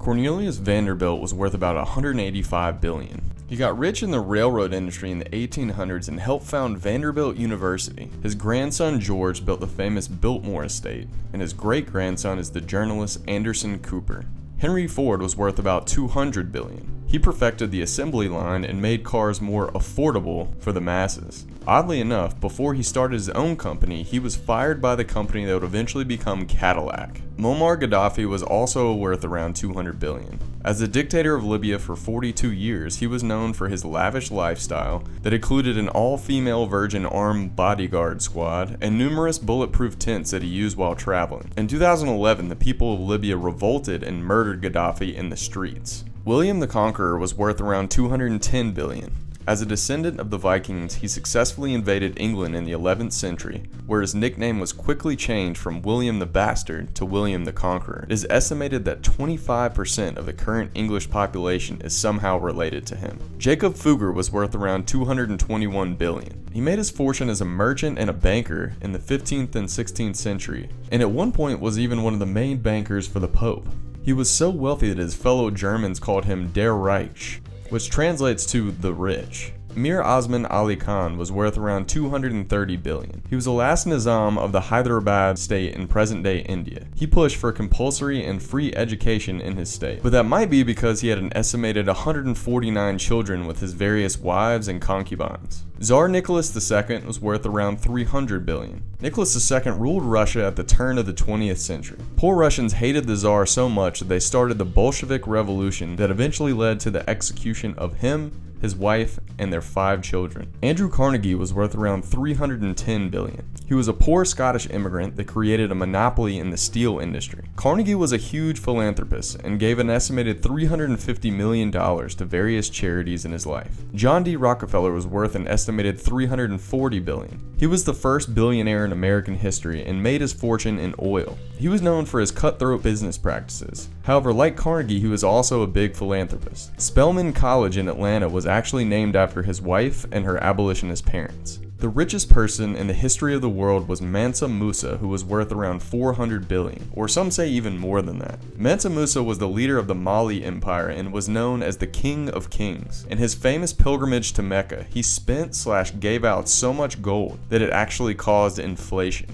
Cornelius Vanderbilt was worth about $185 billion. He got rich in the railroad industry in the 1800s and helped found Vanderbilt University. His grandson George built the famous Biltmore estate, and his great-grandson is the journalist Anderson Cooper. Henry Ford was worth about $200 billion. He perfected the assembly line and made cars more affordable for the masses. Oddly enough, before he started his own company, he was fired by the company that would eventually become Cadillac. Muammar Gaddafi was also worth around $200 billion. As the dictator of Libya for 42 years, he was known for his lavish lifestyle that included an all-female Virgin armed bodyguard squad and numerous bulletproof tents that he used while traveling. In 2011, the people of Libya revolted and murdered Gaddafi in the streets. William the Conqueror was worth around $210 billion. As a descendant of the Vikings, he successfully invaded England in the 11th century, where his nickname was quickly changed from William the Bastard to William the Conqueror. It is estimated that 25% of the current English population is somehow related to him. Jakob Fugger was worth around $221 billion. He made his fortune as a merchant and a banker in the 15th and 16th century, and at one point was even one of the main bankers for the Pope. He was so wealthy that his fellow Germans called him Der Reich, which translates to the rich. Mir Osman Ali Khan was worth around $230 billion. He was the last Nizam of the Hyderabad state in present-day India. He pushed for compulsory and free education in his state, but that might be because he had an estimated 149 children with his various wives and concubines. Tsar Nicholas II was worth around $300 billion. Nicholas II ruled Russia at the turn of the 20th century. Poor Russians hated the Tsar so much that they started the Bolshevik Revolution that eventually led to the execution of him, his wife, and their 5 children. Andrew Carnegie was worth around $310 billion. He was a poor Scottish immigrant that created a monopoly in the steel industry. Carnegie was a huge philanthropist and gave an estimated $350 million to various charities in his life. John D. Rockefeller was worth an estimated $340 billion. He was the first billionaire in American history and made his fortune in oil. He was known for his cutthroat business practices. However, like Carnegie, he was also a big philanthropist. Spelman College in Atlanta was actually named after his wife and her abolitionist parents. The richest person in the history of the world was Mansa Musa, who was worth around $400 billion, or some say even more than that. Mansa Musa was the leader of the Mali Empire and was known as the King of Kings. In his famous pilgrimage to Mecca, he spent/gave out so much gold that it actually caused inflation.